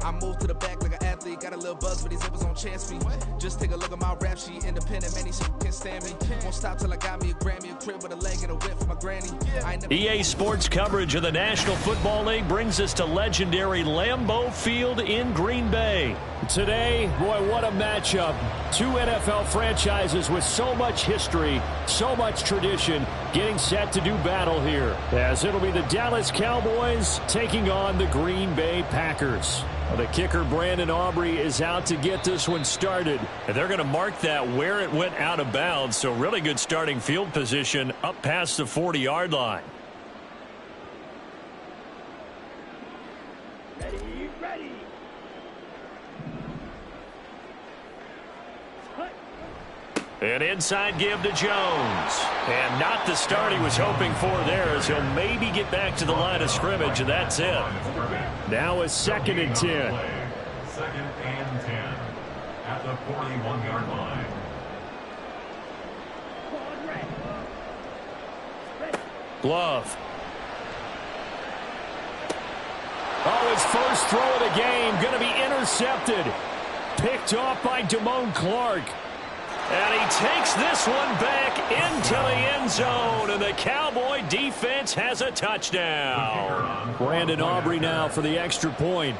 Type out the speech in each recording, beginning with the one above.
I move to the back like an athlete. Got a little buzz, but these zippers on chance me. Just take a look at my rap sheet. Independent, man, these shit can't stand me. Won't stop till I got me a Grammy, a crib with a leg and a whip for my granny. EA Sports coverage of the National Football League brings us to legendary Lambeau Field in Green Bay. Today, boy, what a matchup. Two NFL franchises with so much history, so much tradition, getting set to do battle here, as it'll be the Dallas Cowboys taking on the Green Bay Packers. The kicker, Brandon Aubrey, is out to get this one started. And they're going to mark that where it went out of bounds, so really good starting field position up past the 40-yard line. Ready. An inside give to Jones. And not the start he was hoping for there, as he'll maybe get back to the line of scrimmage, and that's it. Now a 2nd and 10. 2nd and 10 at the 41-yard line. Glove. Oh, his first throw of the game going to be intercepted. Picked off by Damone Clark. And he takes this one back into the end zone, and the Cowboy defense has a touchdown. Brandon Aubrey now for the extra point.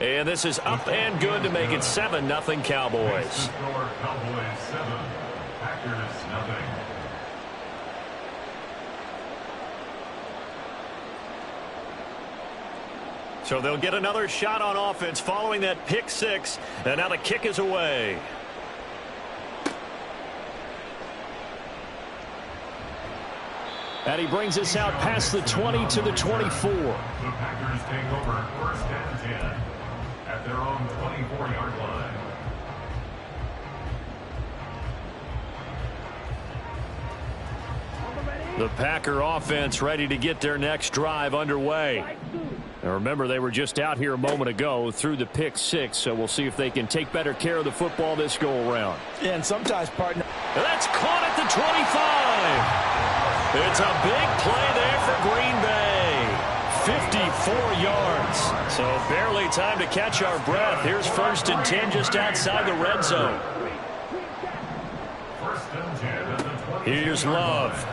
And this is up and good to make it 7-0 Cowboys. Cowboys 7, Packers nothing. So they'll get another shot on offense following that pick six, and now the kick is away. And he brings us out past the 20 to the 24. The Packers take over 1st and 10 at their own 24-yard line. The Packer offense ready to get their next drive underway. Now remember, they were just out here a moment ago through the pick six, so we'll see if they can take better care of the football this go-around. Yeah, and sometimes, partner. That's caught at the 25. It's a big play there for Green Bay. 54 yards. So barely time to catch our breath. Here's 1st and 10 just outside the red zone. 1st and 10 at the 20. Here's Love.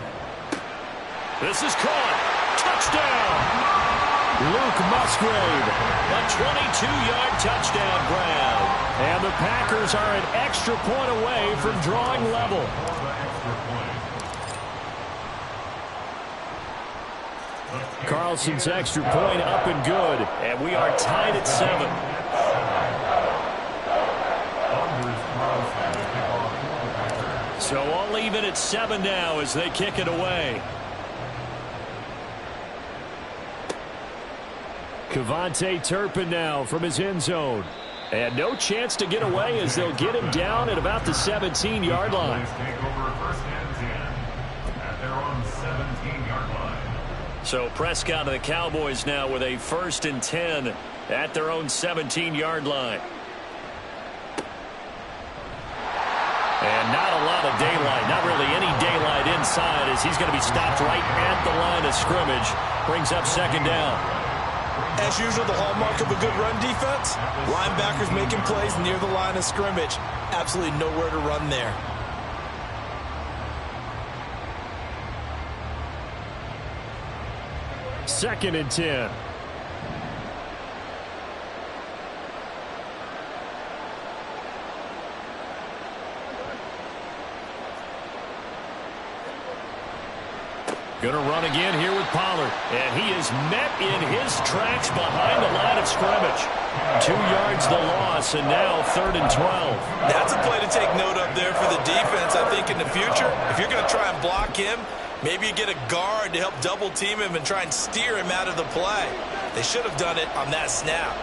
This is caught. Touchdown. Luke Musgrave, a 22-yard touchdown grab. And the Packers are an extra point away from drawing level. Carlson's extra point up and good. And we are tied at 7. So all even at 7 now as they kick it away. KaVontae Turpin now from his end zone. And no chance to get away as they'll get him down at about the 17-yard line. Take over 1st and 10 at their own 17-yard line. So Prescott and the Cowboys now with a 1st and 10 at their own 17-yard line. And not a lot of daylight, not really any daylight inside, as he's going to be stopped right at the line of scrimmage. Brings up 2nd down. As usual, the hallmark of a good run defense, linebackers making plays near the line of scrimmage. Absolutely nowhere to run there. Second and 10. Going to run again here with Pollard. And he is met in his tracks behind the line of scrimmage. 2 yards the loss, and now 3rd and 12. That's a play to take note of there for the defense, I think, in the future. If you're going to try and block him, maybe you get a guard to help double team him and try and steer him out of the play. They should have done it on that snap.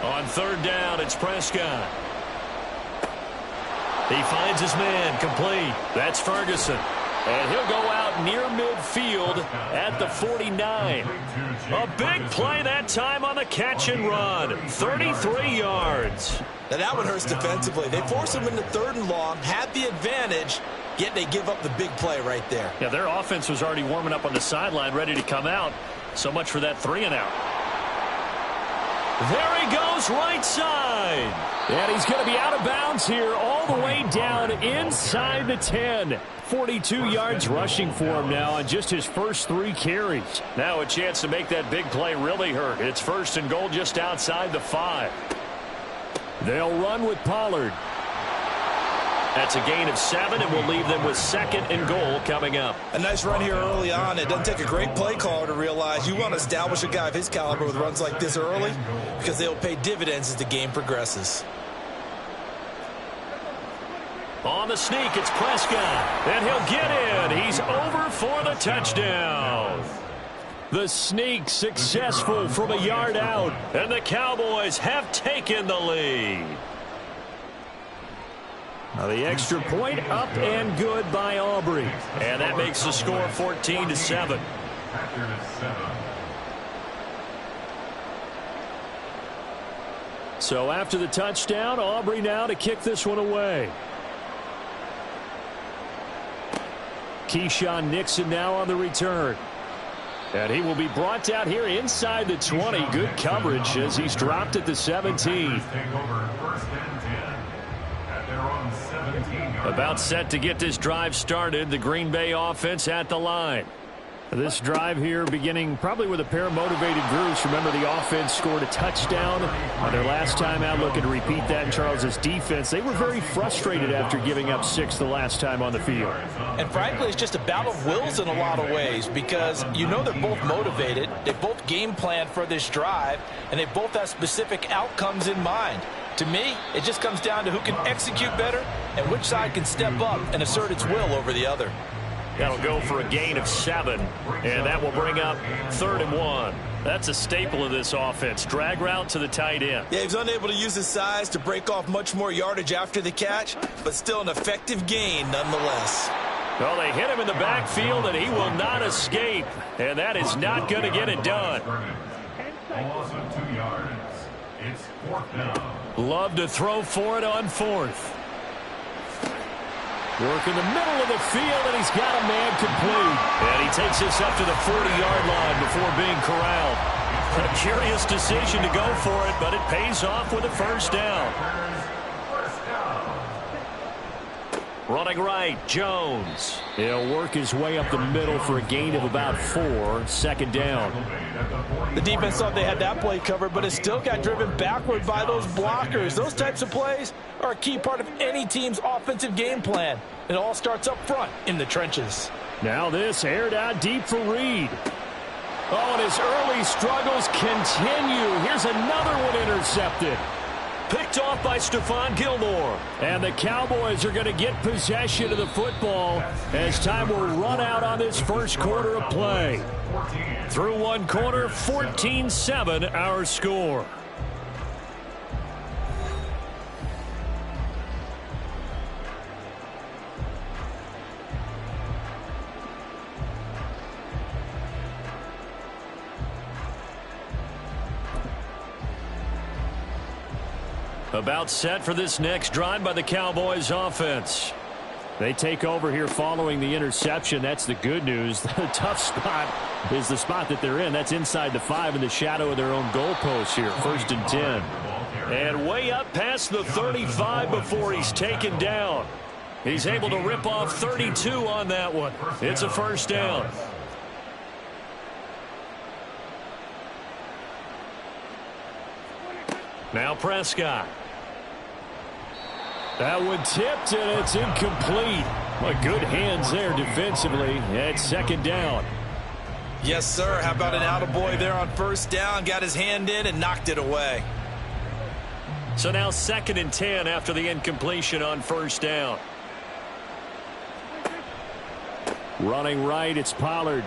On 3rd down, it's Prescott. He finds his man, complete. That's Ferguson. And he'll go out near midfield at the 49. A big play that time on the catch and run. 33 yards. Now that one hurts defensively. They forced him into 3rd and long, had the advantage, yet they give up the big play right there. Yeah, their offense was already warming up on the sideline, ready to come out. So much for that 3-and-out. There he goes, right side. And he's going to be out of bounds here all the way down inside the 10. 42 yards rushing for him now on just his first 3 carries. Now a chance to make that big play really hurt. It's 1st and goal just outside the 5. They'll run with Pollard. That's a gain of 7, and we'll leave them with 2nd and goal coming up. A nice run here early on. It doesn't take a great play caller to realize you want to establish a guy of his caliber with runs like this early because they'll pay dividends as the game progresses. On the sneak, it's Prescott, and he'll get in. He's over for the touchdown. The sneak successful from a yard out, and the Cowboys have taken the lead. Now the extra point up and good by Aubrey. And that makes the score 14-7. So after the touchdown, Aubrey now to kick this one away. Keyshawn Nixon now on the return. And he will be brought down here inside the 20. Good coverage as he's dropped at the 17. About set to get this drive started. The Green Bay offense at the line. This drive here beginning probably with a pair of motivated groups. Remember, the offense scored a touchdown on their last time out. Looking to repeat that in Charles's defense. They were very frustrated after giving up 6 the last time on the field. And frankly, it's just a battle of wills in a lot of ways because you know they're both motivated. They both game plan for this drive, and they both have specific outcomes in mind. To me, it just comes down to who can execute better and which side can step up and assert its will over the other. That'll go for a gain of 7, and that will bring up 3rd and 1. That's a staple of this offense. Drag route to the tight end. Yeah, he's unable to use his size to break off much more yardage after the catch, but still an effective gain nonetheless. Well, they hit him in the backfield, and he will not escape, and that is not going to get it done. Loss of 2 yards. It's 4th down. Love to throw for it on 4th. Work in the middle of the field, and he's got a man complete. And he takes this up to the 40-yard line before being corralled. A curious decision to go for it, but it pays off with a 1st down. Running right, Jones. He'll work his way up the middle for a gain of about 4, 2nd down. The defense thought they had that play covered, but it still got driven backward by those blockers. Those types of plays are a key part of any team's offensive game plan. It all starts up front in the trenches. Now this aired out deep for Reed. Oh, and his early struggles continue. Here's another one intercepted. Picked off by Stephon Gilmore. And the Cowboys are going to get possession of the football as time will run out on this first quarter of play. Through one quarter, 14-7 our score. About set for this next drive by the Cowboys offense. They take over here following the interception. That's the good news. The tough spot is the spot that they're in. That's inside the 5 in the shadow of their own goalpost here. 1st and 10. And way up past the 35 before he's taken down. He's able to rip off 32 on that one. It's a 1st down. Now Prescott. That one tipped, and it's incomplete. Well, good hands there defensively. It's 2nd down. Yes, sir. How about an attaboy there on 1st down? Got his hand in and knocked it away. So now 2nd and 10 after the incompletion on 1st down. Running right, it's Pollard.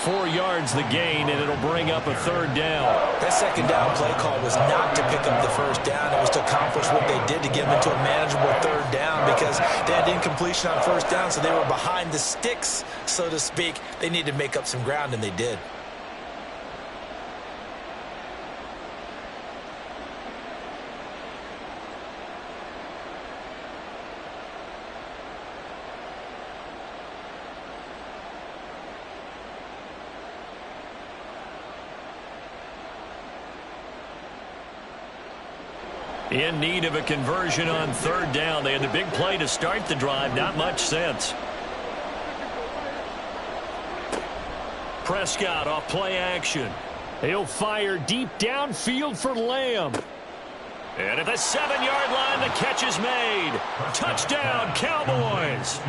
4 yards the gain, and it'll bring up a 3rd down. That 2nd down play call was not to pick up the 1st down. It was to accomplish what they did to get them into a manageable 3rd down because they had incompletion on 1st down, so they were behind the sticks, so to speak. They needed to make up some ground, and they did. In need of a conversion on third down. They had the big play to start the drive. Not much sense. Prescott off play action. He'll fire deep downfield for Lamb. And at the 7-yard line, the catch is made. Touchdown, Cowboys.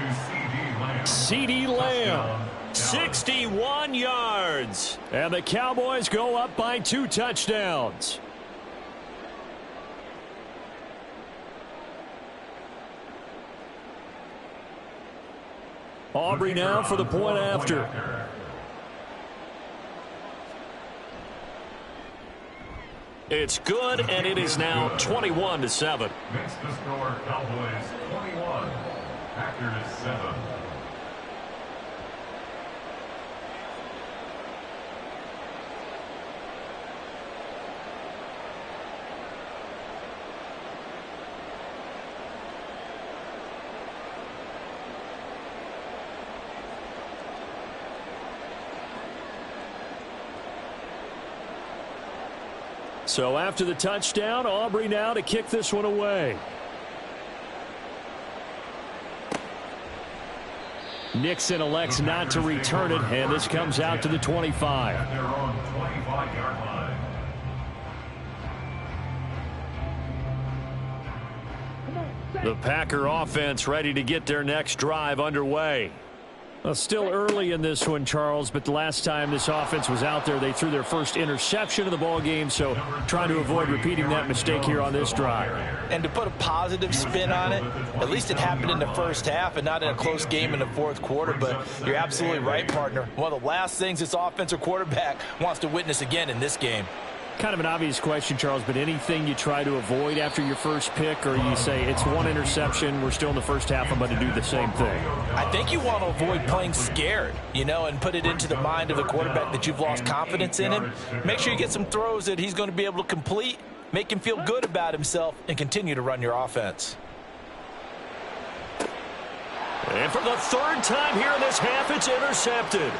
CeeDee Lamb, 61 yards. And the Cowboys go up by 2 touchdowns. Aubrey now for the point after. It's good, and it is now 21-7. Makes the score Cowboys 21, Packers 7. So after the touchdown, Aubrey now to kick this one away. Nixon elects not to return it, and this comes out to the 25. At their own 25-yard line. The Packer offense ready to get their next drive underway. Well, still early in this one, Charles, but the last time this offense was out there, they threw their first interception of the ball game, so trying to avoid repeating that mistake here on this drive. And to put a positive spin on it, at least it happened in the first half and not in a close game in the fourth quarter, but you're absolutely right, partner. One of the last things this offensive quarterback wants to witness again in this game. Kind of an obvious question, Charles, but anything you try to avoid after your first pick, or you say it's one interception, we're still in the first half, I'm going to do the same thing? I think you want to avoid playing scared, and put it into the mind of the quarterback that you've lost confidence in him. Make sure you get some throws that he's going to be able to complete, make him feel good about himself, and continue to run your offense. And for the third time here in this half, it's intercepted.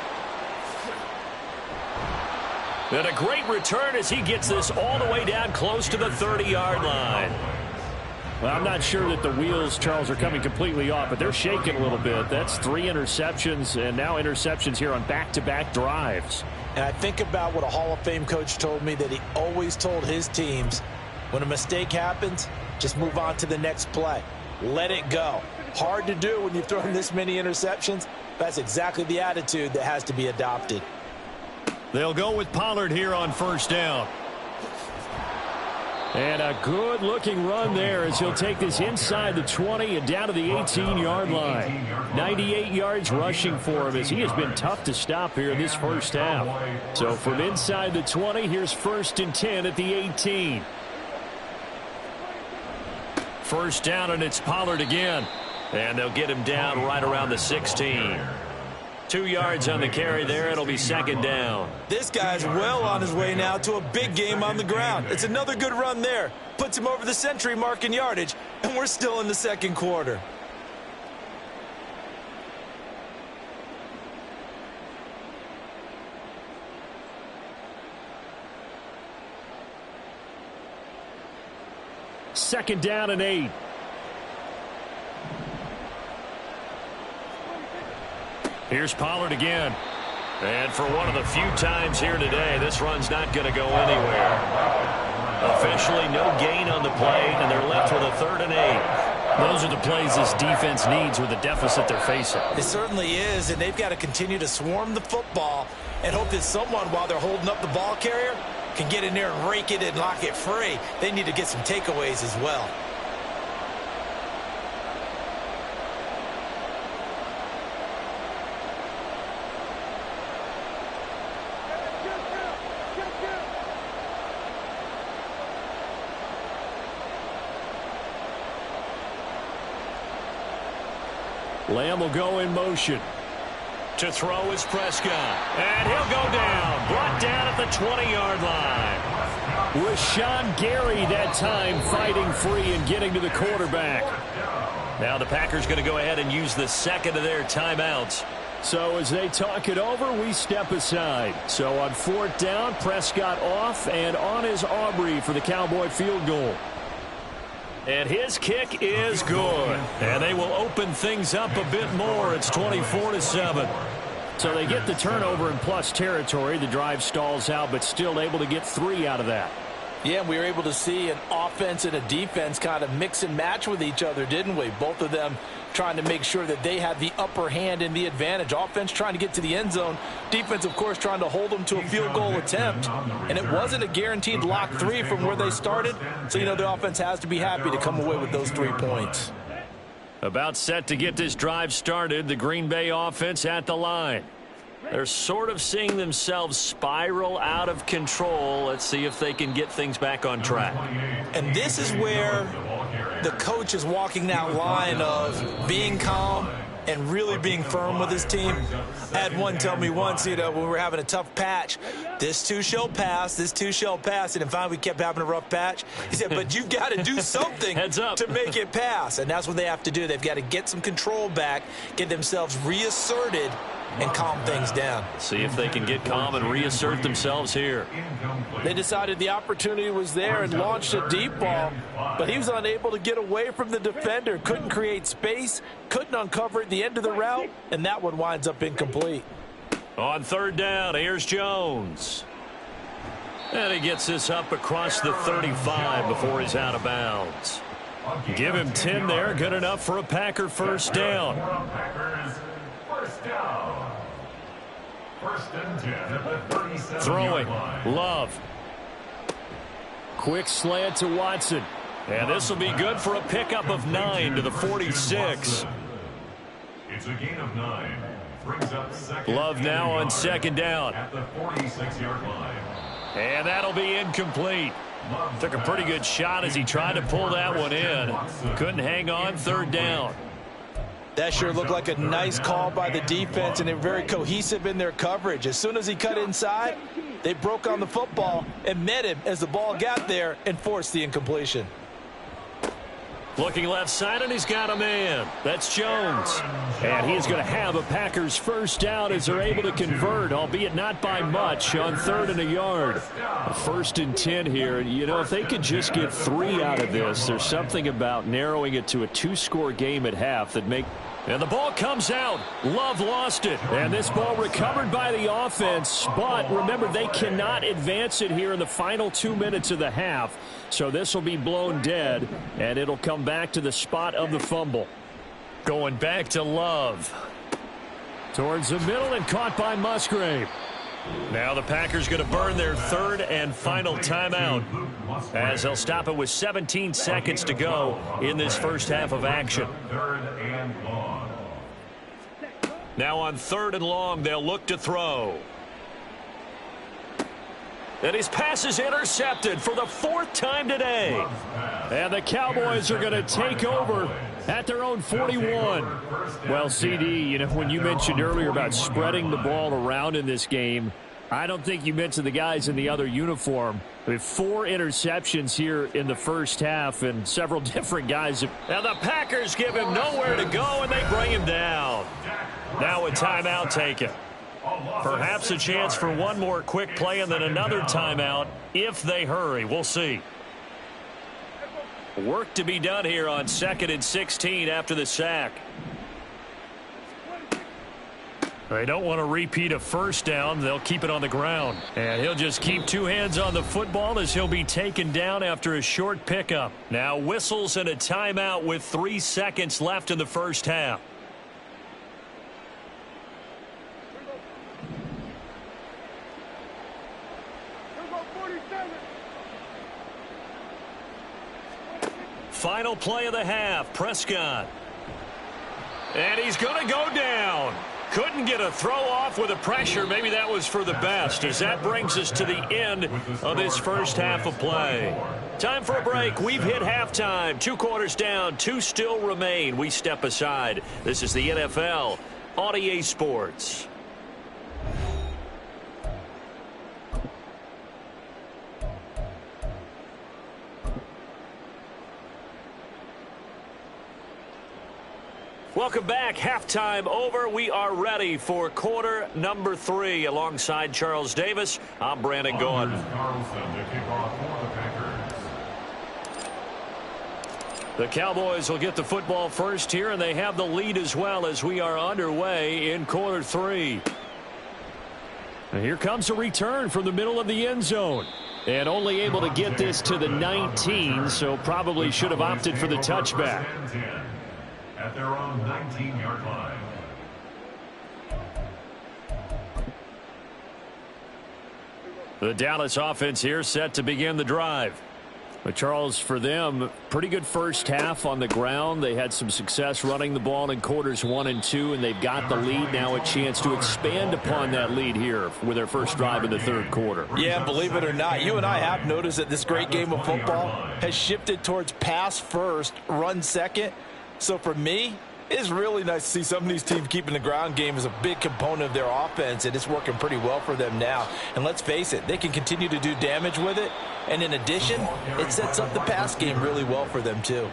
And a great return as he gets this all the way down close to the 30-yard line. Well, I'm not sure that the wheels, Charles, are coming completely off, but they're shaking a little bit. That's 3 interceptions, and now interceptions here on back-to-back drives. And I think about what a Hall of Fame coach told me, that he always told his teams, when a mistake happens, just move on to the next play. Let it go. Hard to do when you've thrown this many interceptions. That's exactly the attitude that has to be adopted. They'll go with Pollard here on first down. And a good-looking run there as he'll take this inside the 20 and down to the 18-yard line. 98 yards rushing for him as he has been tough to stop here in this first half. So from inside the 20, here's 1st and 10 at the 18. First down, and it's Pollard again. And they'll get him down right around the 16. 2 yards on the carry there. It'll be 2nd down. This guy's well on his way now to a big game on the ground. It's another good run there. Puts him over the century mark in yardage, and we're still in the second quarter. Second down and 8. Here's Pollard again. And for one of the few times here today, this run's not going to go anywhere. Officially no gain on the play, and they're left with a 3rd and 8. Those are the plays this defense needs with the deficit they're facing. It certainly is, and they've got to continue to swarm the football and hope that someone, while they're holding up the ball carrier, can get in there and rake it and lock it free. They need to get some takeaways as well. Lamb will go in motion. To throw is Prescott. And he'll go down. Brought down at the 20-yard line. Rashawn Gary that time fighting free and getting to the quarterback. Now the Packers going to go ahead and use the 2nd of their timeouts. So as they talk it over, we step aside. So on 4th down, Prescott off, and on is Aubrey for the Cowboy field goal. And his kick is good. And they will open things up a bit more. It's 24-7. So they get the turnover in plus territory. The drive stalls out, but still able to get 3 out of that. Yeah, we were able to see an offense and a defense kind of mix and match with each other, didn't we? Both of them trying to make sure that they had the upper hand and the advantage. Offense trying to get to the end zone. Defense, of course, trying to hold them to a field goal attempt. And it wasn't a guaranteed lock 3 from where they started. So, you know, the offense has to be happy to come away with those 3 points. About set to get this drive started, the Green Bay offense at the line. They're sort of seeing themselves spiral out of control. Let's see if they can get things back on track. And this is where the coach is walking that line of being calm and really being firm with his team. I had one tell me once, you know, when we were having a tough patch, this too shall pass, this too shall pass. And finally we kept having a rough patch. He said, but you've got to do something to make it pass. And that's what they have to do. They've got to get some control back, get themselves reasserted, and calm things down. See if they can get calm and reassert themselves here. They decided the opportunity was there and launched a deep ball, but he was unable to get away from the defender. Couldn't create space, couldn't uncover at the end of the route, and that one winds up incomplete. On 3rd down, here's Jones. And he gets this up across the 35 before he's out of bounds. Give him 10 there, good enough for a Packer first down. Throwing, Love. Quick slant to Watson. And this will be good for a pickup of 9 to the 46. It's a gain of 9. Brings up second. Love now on 2nd down. At the 46-yard line. And that'll be incomplete. Took a pretty good shot as he tried to pull that one in. Couldn't hang on, 3rd down. That sure looked like a nice call by the defense, and they're very cohesive in their coverage. As soon as he cut inside, they broke on the football and met him as the ball got there and forced the incompletion. Looking left side, and he's got a man. That's Jones. And he's going to have a Packers first down as they're able to convert, albeit not by much, on 3rd and a yard. A 1st and 10 here. You know, if they could just get 3 out of this, there's something about narrowing it to a 2-score game at half that make... And the ball comes out. Love lost it. And this ball recovered by the offense. But remember, they cannot advance it here in the final 2 minutes of the half. So this will be blown dead, and it'll come back to the spot of the fumble. Going back to Love. Towards the middle and caught by Musgrave. Now the Packers going to burn their 3rd and final timeout as they'll stop it with 17 seconds to go in this first half of action. 3rd and long. Now on 3rd and long, they'll look to throw. And his pass is intercepted for the 4th time today. And the Cowboys are going to take over at their own 41. Well, CD, you know, when you mentioned earlier about spreading the ball around in this game, I don't think you mentioned the guys in the other uniform. We have 4 interceptions here in the first half, and several different guys. Now the Packers give him nowhere to go, and they bring him down. Now a timeout taken. Perhaps a chance for one more quick play and then another timeout if they hurry. We'll see. Work to be done here on 2nd and 16 after the sack. They don't want to repeat a first down. They'll keep it on the ground. And he'll just keep 2 hands on the football as he'll be taken down after a short pickup. Now whistles and a timeout with 3 seconds left in the first half. Final play of the half, Prescott. And he's going to go down. Couldn't get a throw off with the pressure. Maybe that was for the best, as that brings us to the end of this first half of play. Time for a break. We've hit halftime. 2 quarters down, 2 still remain. We step aside. This is the NFL on EA Sports. Welcome back. Halftime over. We are ready for quarter number 3. Alongside Charles Davis, I'm Brandon Gaudin. The Cowboys will get the football first here, and they have the lead as well as we are underway in quarter 3. And here comes a return from the middle of the end zone. And only able to get this to the 19, so probably should have opted for the touchback. At their own 19-yard line. The Dallas offense here set to begin the drive. But Charles, for them, pretty good first half on the ground. They had some success running the ball in quarters 1 and 2, and they've got the lead now, a chance to expand upon that lead here with their first drive in the third quarter. Yeah, believe it or not, you and I have noticed that this great game of football has shifted towards pass first, run second. So for me, it's really nice to see some of these teams keeping the ground game as a big component of their offense, and it's working pretty well for them now. And let's face it, they can continue to do damage with it. And in addition, it sets up the pass game really well for them, too.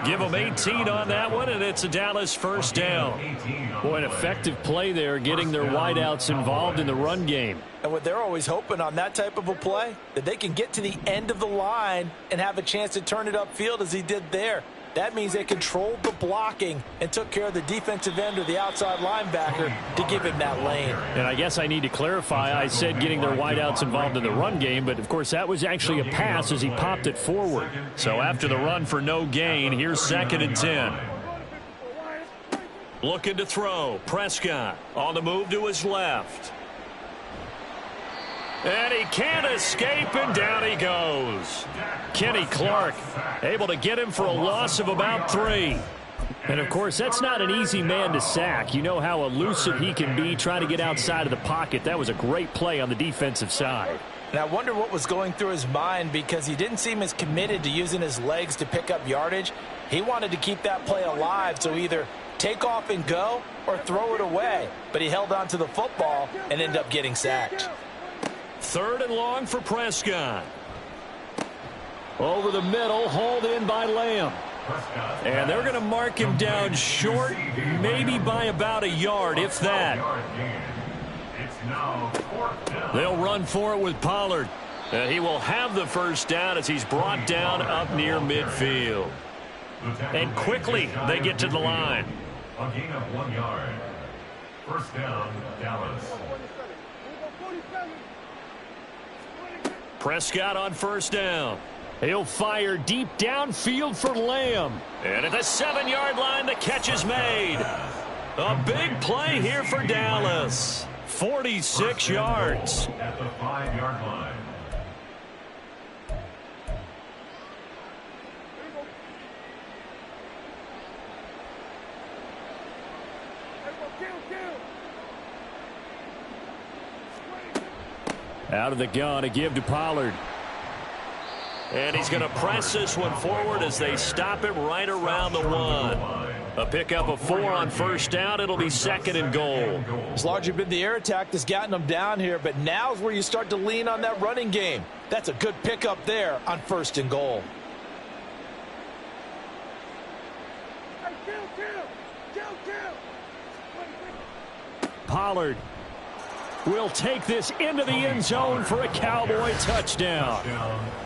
Give them 18 on that one, and it's a Dallas first down. Boy, an effective play there, getting their wideouts involved in the run game. And what they're always hoping on that type of a play, that they can get to the end of the line and have a chance to turn it upfield as he did there. That means they controlled the blocking and took care of the defensive end or the outside linebacker to give him that lane. And I guess I need to clarify, I said getting their wideouts involved in the run game, but of course that was actually a pass as he popped it forward. So after the run for no gain, here's 2nd and 10. Looking to throw. Prescott on the move to his left. And he can't escape, and down he goes. Kenny Clark able to get him for a loss of about 3. And, of course, that's not an easy man to sack. You know how elusive he can be trying to get outside of the pocket. That was a great play on the defensive side. And I wonder what was going through his mind, because he didn't seem as committed to using his legs to pick up yardage. He wanted to keep that play alive, so either take off and go or throw it away. But he held on to the football and ended up getting sacked. 3rd and long for Prescott. Over the middle, hauled in by Lamb. And they're going to mark him down short, maybe by about a yard, if that. They'll run for it with Pollard. And he will have the first down as he's brought down up near midfield. And quickly they get to the line. A gain of 1 yard. First down, Dallas. Prescott on first down. He'll fire deep downfield for Lamb. And at the 7-yard line, the catch is made. A big play here for Dallas. 46 yards. At the 5-yard line. Out of the gun, a give to Pollard. And he's going to press this one forward as they stop him right around the 1. A pickup of 4 on first down. It'll be 2nd and goal. It's largely been the air attack that's gotten them down here, but now's where you start to lean on that running game. That's a good pickup there on 1st and goal. Pollard will take this into the end zone for a Cowboy touchdown.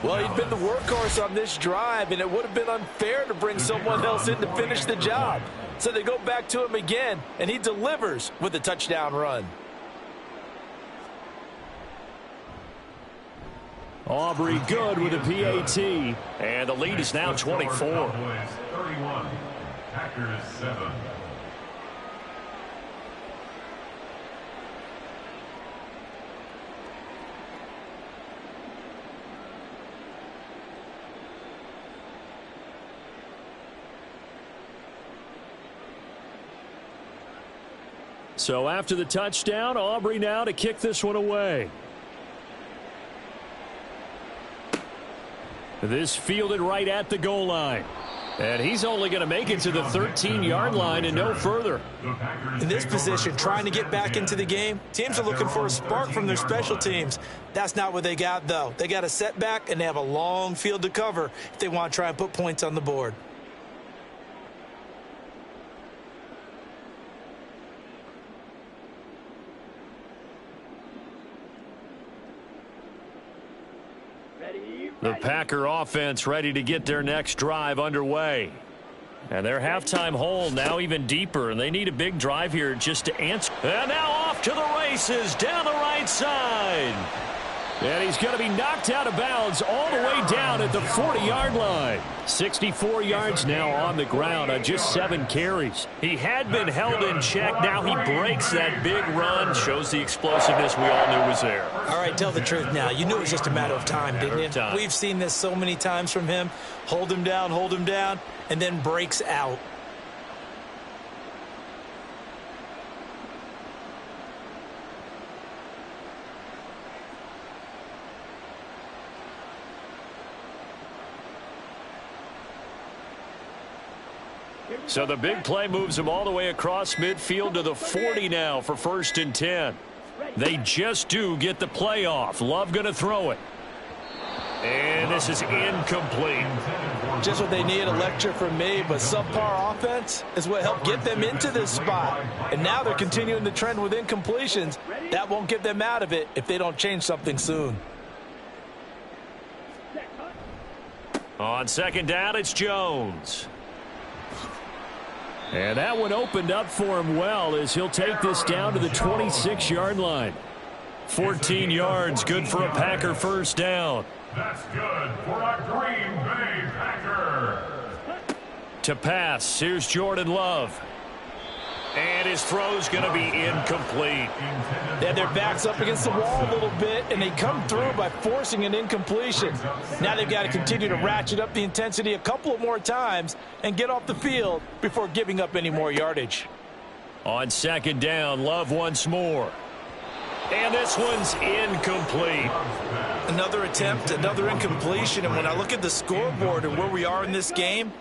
Well, he'd been the workhorse on this drive, and it would have been unfair to bring someone else in to finish the job. So they go back to him again, and he delivers with a touchdown run. Aubrey good with a PAT. And the lead is now 24. 31. Packers 7. So after the touchdown, Aubrey now to kick this one away. This fielded right at the goal line. And he's only going to make it to the 13-yard line and no further. In this position, trying to get back into the game, teams are looking for a spark from their special teams. That's not what they got, though. They got a setback, and they have a long field to cover if they want to try and put points on the board. The Packer offense ready to get their next drive underway. And their halftime hole now even deeper, and they need a big drive here just to answer. And now off to the races down the right side. And he's going to be knocked out of bounds all the way down at the 40-yard line. 64 yards now on the ground on just 7 carries. He had been held in check. Now he breaks that big run. Shows the explosiveness we all knew was there. All right, tell the truth now. You knew it was just a matter of time, didn't you? We've seen this so many times from him. Hold him down, and then breaks out. So the big play moves them all the way across midfield to the 40 now for 1st and 10. They just do get the play off. Love going to throw it. And this is incomplete. Just what they need, a lecture from me, but subpar offense is what helped get them into this spot. And now they're continuing the trend with incompletions. That won't get them out of it if they don't change something soon. On 2nd down, it's Jones. And that one opened up for him well as he'll take this down to the 26-yard line. 14 yards, good for a Packer 1st down. That's good for a Green Bay Packer. To pass, here's Jordan Love. And his throw's going to be incomplete. Yeah, their back's up against the wall a little bit, and they come through by forcing an incompletion. Now they've got to continue to ratchet up the intensity a couple of more times and get off the field before giving up any more yardage. On 2nd down, Love once more. And this one's incomplete. Another attempt, another incompletion, and when I look at the scoreboard and where we are in this game,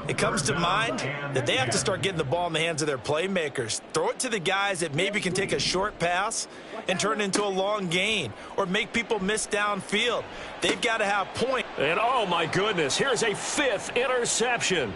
it comes to mind that they have to start getting the ball in the hands of their playmakers. Throw it to the guys that maybe can take a short pass and turn it into a long gain or make people miss downfield. They've got to have points. And oh my goodness, here's a 5th interception.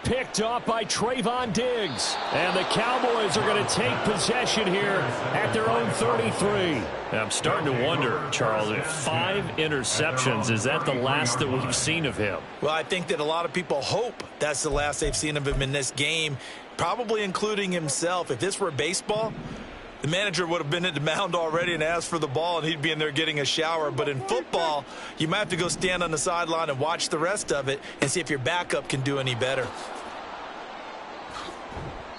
Picked off by Trayvon Diggs. And the Cowboys are going to take possession here at their own 33. I'm starting to wonder, Charles, if 5 interceptions, is that the last that we've seen of him? Well, I think that a lot of people hope that's the last they've seen of him in this game, probably including himself. If this were baseball, the manager would have been at the mound already and asked for the ball, and he'd be in there getting a shower. But in football, you might have to go stand on the sideline and watch the rest of it and see if your backup can do any better.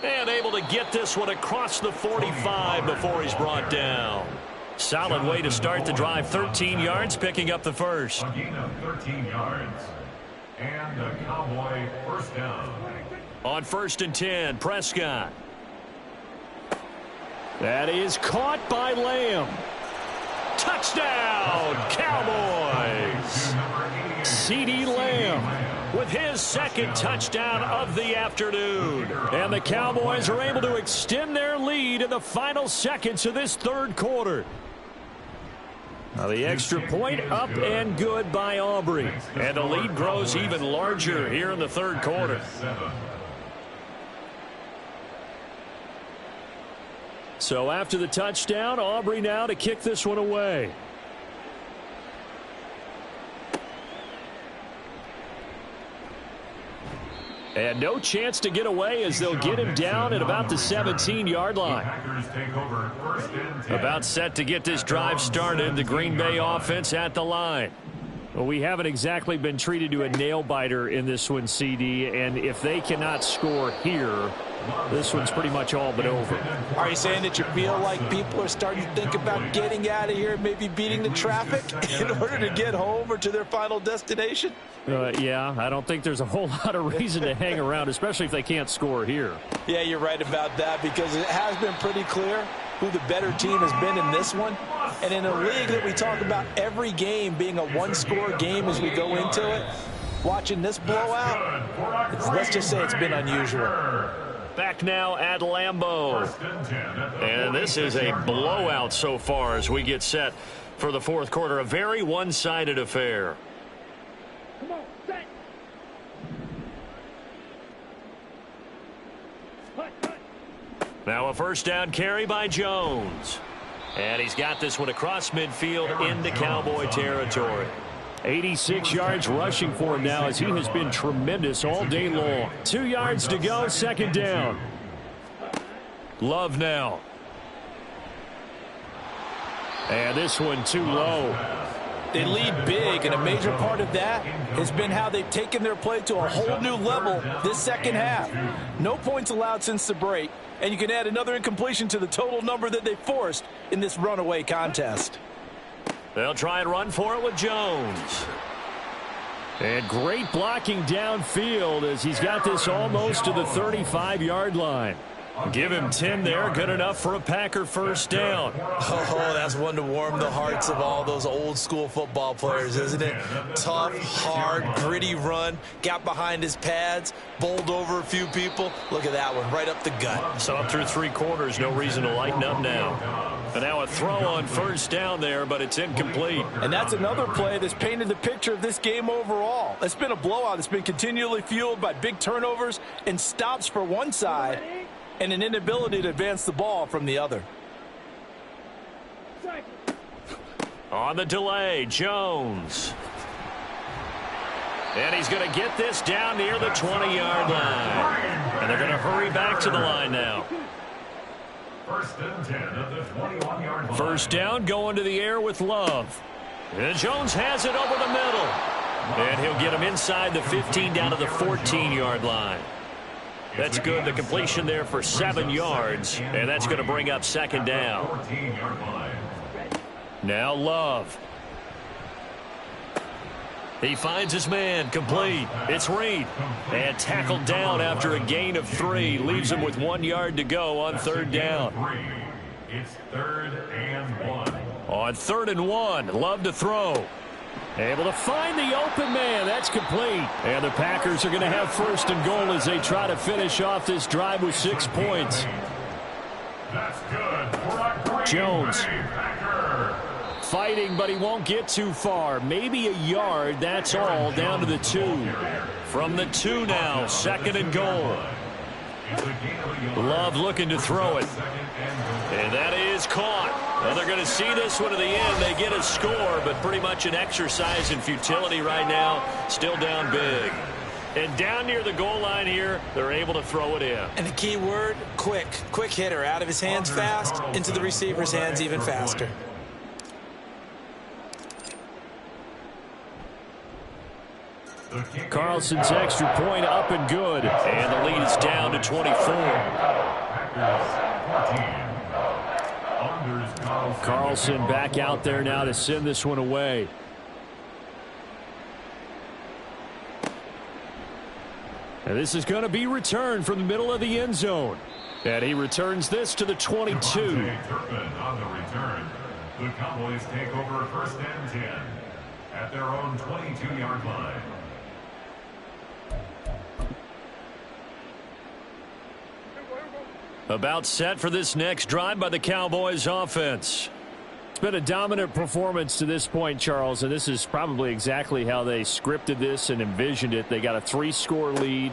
And able to get this one across the 45 before he's brought down. Solid way to start the drive. 13 yards, picking up the first. A gain of 13 yards. And a Cowboy 1st down. On 1st and 10, Prescott. That is caught by Lamb. Touchdown, Cowboys. CeeDee Lamb with his 2nd touchdown of the afternoon. And the Cowboys are able to extend their lead in the final seconds of this 3rd quarter. Now the extra point up and good by Aubrey. And the lead grows even larger here in the 3rd quarter. So after the touchdown, Aubrey now to kick this one away. And no chance to get away as they'll get him down at about the 17-yard line. About set to get this drive started. The Green Bay offense at the line. Well, we haven't exactly been treated to a nail-biter in this one, CD, and if they cannot score here, this one's pretty much all but over. Are you saying that you feel like people are starting to think about getting out of here, maybe beating the traffic in order to get home or to their final destination? Yeah, I don't think there's a whole lot of reason to hang around, especially if they can't score here. Yeah, you're right about that, because it has been pretty clear who the better team has been in this one. And in a league that we talk about every game being a one-score game as we go into it, watching this blowout, let's just say it's been unusual. Back now at Lambeau. And this is a blowout so far as we get set for the 4th quarter. A very one-sided affair. Come on, set. Now a 1st down carry by Jones. And he's got this one across midfield into Cowboy territory. 86 yards rushing for him now as he has been tremendous all day long. 2 yards to go, second down. Love now. And this one too low. They lead big, and a major part of that has been how they've taken their play to a whole new level this second half. No points allowed since the break, and you can add another incompletion to the total number that they forced in this runaway contest. They'll try and run for it with Jones. And great blocking downfield as he's got this almost to the 35-yard line. Give him 10 there, good enough for a Packer first down. Oh, that's one to warm the hearts of all those old-school football players, isn't it? Tough, hard, gritty run, got behind his pads, bowled over a few people. Look at that one, right up the gut. So up through 3 quarters, no reason to lighten up now. And now a throw on first down there, but it's incomplete. And that's another play that's painted the picture of this game overall. It's been a blowout. It's been continually fueled by big turnovers and stops for one side, and an inability to advance the ball from the other. On the delay, Jones. And he's going to get this down near the 20-yard line. And they're going to hurry back to the line now. First and 10 at the 21-yard line. First down going to the air with Love. And Jones has it over the middle. And he'll get him inside the 15 down to the 14-yard line. That's good. The completion there for 7 yards. And that's going to bring up second down. Now Love. He finds his man. Complete. It's Reed. And tackled down after a gain of 3. Leaves him with 1 yard to go on third down. It's 3rd and 1. On 3rd and 1, Love to throw. Able to find the open man. That's complete. And the Packers are going to have first and goal as they try to finish off this drive with 6 points. That's good for a Green Jones. Bay Packer. Fighting, but he won't get too far. Maybe a yard, that's all, down to the 2. From the 2 now, 2nd and goal. Love looking to throw it. And that is caught. Well, they're going to see this one to the end. They get a score, but pretty much an exercise in futility right now. Still down big. And down near the goal line here, they're able to throw it in. And the key word, quick. Quick hitter. Out of his hands fast, into the receiver's hands even faster. Carlson's extra point up and good. And the lead is down to 24. Carlson back out there now to send this one away. And this is going to be returned from the middle of the end zone. And he returns this to the 22. On the return, the Cowboys take over 1st and 10 at their own 22-yard line. About set for this next drive by the Cowboys offense. It's been a dominant performance to this point, Charles, and this is probably exactly how they scripted this and envisioned it. They got a 3-score lead.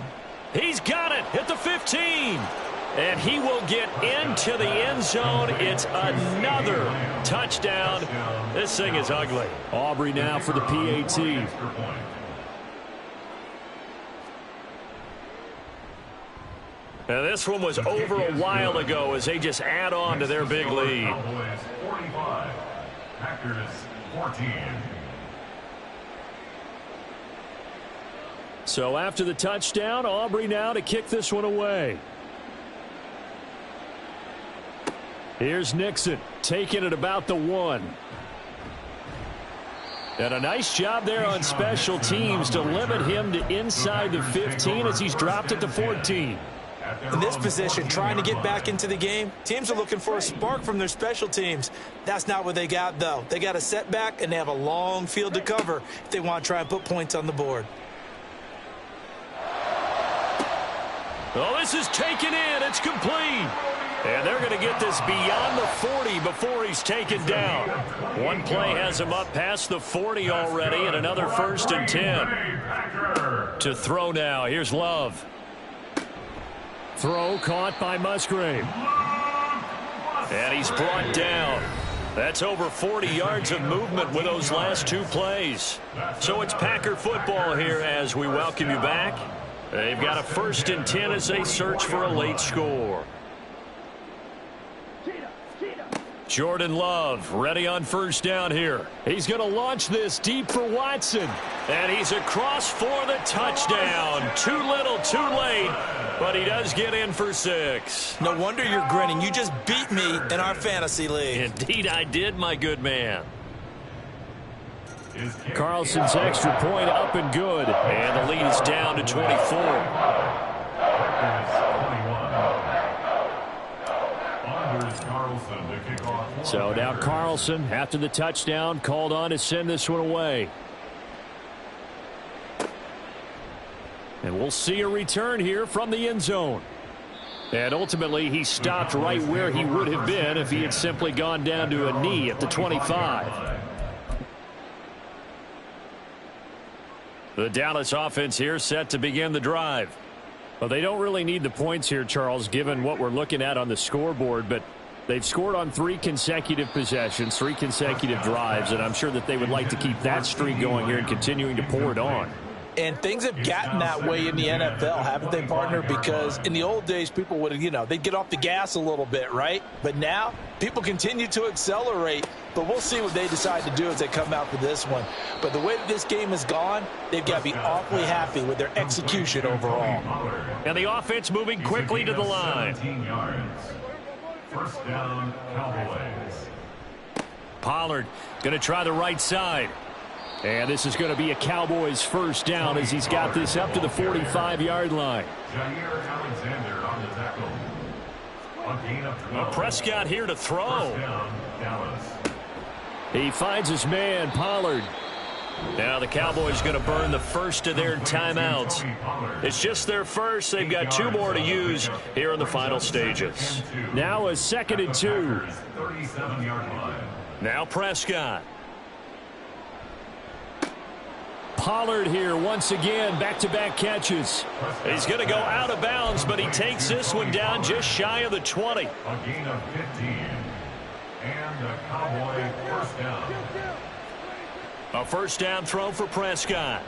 He's got it at the 15. And he will get into the end zone. It's another touchdown. This thing is ugly. Aubrey now for the PAT. Now this one was over a while ago as they just add on to their big lead. Cowboys 45, Packers 14. So after the touchdown, Aubrey now to kick this one away. Here's Nixon taking it about the 1. And a nice job there on special teams to limit him to inside the 15 as he's dropped at the 14. In this position, trying to get back into the game, teams are looking for a spark from their special teams. That's not what they got, though. They got a setback, and they have a long field to cover if they want to try and put points on the board. Oh, this is taken in. It's complete. And they're going to get this beyond the 40 before he's taken down. One play has him up past the 40 already, and another 1st and 10. To throw now. Here's Love. Throw caught by Musgrave. And he's brought down. That's over 40 yards of movement with those last 2 plays. So it's Packer football here as we welcome you back. They've got a 1st and 10 as they search for a late score. Jordan Love ready on 1st down here. He's going to launch this deep for Watson. And he's across for the touchdown. Too little, too late. But he does get in for 6. No wonder you're grinning. You just beat me in our fantasy league. Indeed I did, my good man. Carlson's extra point up and good. And the lead is down to 24. So now Carlson, after the touchdown, called on to send this one away. And we'll see a return here from the end zone. And ultimately, he stopped right where he would have been if he had simply gone down to a knee at the 25. The Dallas offense here set to begin the drive. Well, they don't really need the points here, Charles, given what we're looking at on the scoreboard, but they've scored on 3 consecutive possessions, 3 consecutive drives, and I'm sure that they would like to keep that streak going here and continuing to pour it on. And things have gotten that way in the NFL, haven't they, partner? Because in the old days, people would, they'd get off the gas a little bit, right? But now, people continue to accelerate. But we'll see what they decide to do as they come out for this one. But the way that this game has gone, they've got to be awfully happy with their execution overall. And the offense moving quickly to the line. 1st down, Cowboys. Pollard going to try the right side. And this is going to be a Cowboys 1st down as he's got this up to the 45-yard line. Jair Alexander on the tackle. A gain of 12. Prescott here to throw. 1st down, Dallas. He finds his man, Pollard. Now the Cowboys going to burn the first of their timeouts. It's just their first. They've got 2 more to use here in the final stages. Now a 2nd and 2. 37-yard line. Now Prescott. Pollard here once again, back-to-back catches. He's going to go out of bounds, but he takes this one down just shy of the 20. A gain of 15. And a Cowboy 1st down. A 1st down throw for Prescott.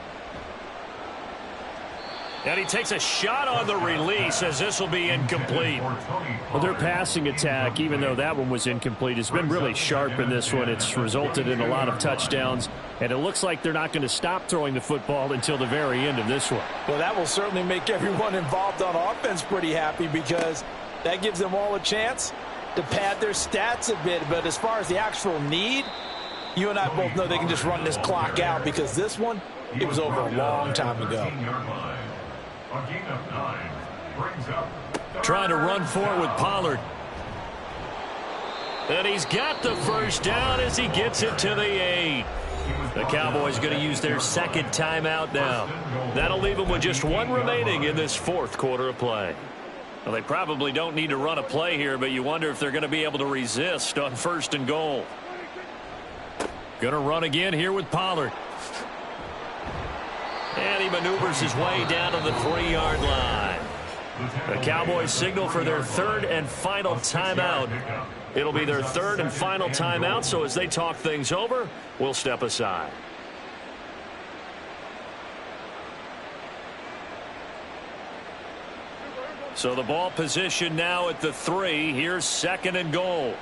And he takes a shot on the release as this will be incomplete. Well, their passing attack, even though that one was incomplete, has been really sharp in this one. It's resulted in a lot of touchdowns, and it looks like they're not going to stop throwing the football until the very end of this one. Well, that will certainly make everyone involved on offense pretty happy because that gives them all a chance to pad their stats a bit. But as far as the actual need, you and I both know they can just run this clock out because this one, it was over a long time ago. A gain of 9 brings up. Trying to run for it with Pollard. And he's got the 1st down as he gets it to the 8. The Cowboys going to use their 2nd timeout now. That'll leave them with just 1 remaining in this 4th quarter of play. Well, they probably don't need to run a play here, but you wonder if they're going to be able to resist on 1st and goal. Going to run again here with Pollard. And he maneuvers his way down to the 3-yard line. The Cowboys signal for their 3rd and final timeout. It'll be their 3rd and final timeout, so as they talk things over, we'll step aside. So the ball position now at the 3. Here's 2nd and goal.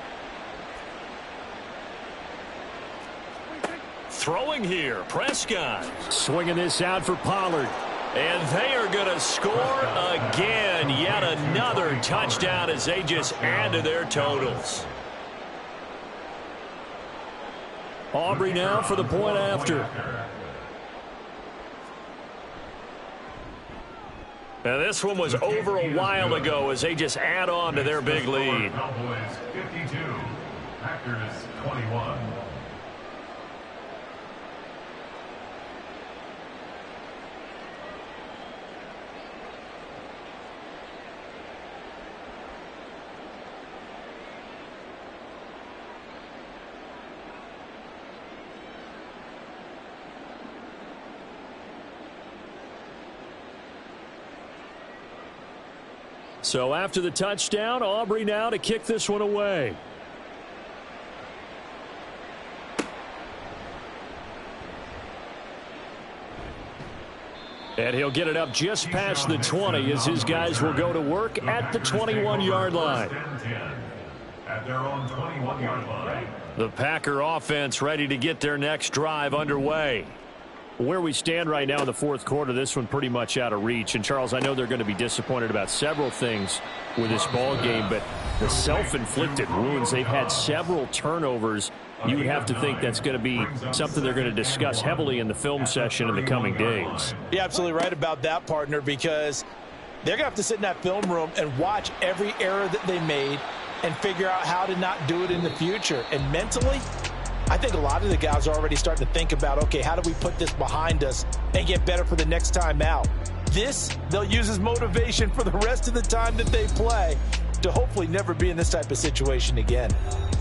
Throwing here, Prescott. Swinging this out for Pollard. And they are going to score again. Yet another touchdown as they just add to their totals. Aubrey now for the point after. Now this one was over a while ago as they just add on to their big lead. Cowboys 52, Packers 21. So after the touchdown, Aubrey now to kick this one away. And he'll get it up just past the 20 as his guys will go to work at the 21-yard line. At their own 21-yard line. The Packer offense ready to get their next drive underway. Where we stand right now in the fourth quarter, this one pretty much out of reach. And, Charles, I know they're going to be disappointed about several things with this ball game, but the self-inflicted wounds, they've had several turnovers. You would have to think that's going to be something they're going to discuss heavily in the film session in the coming days. You're absolutely right about that, partner, because they're going to have to sit in that film room and watch every error that they made and figure out how to not do it in the future. And mentally, I think a lot of the guys are already starting to think about, okay, how do we put this behind us and get better for the next time out? This, they'll use as motivation for the rest of the time that they play to hopefully never be in this type of situation again.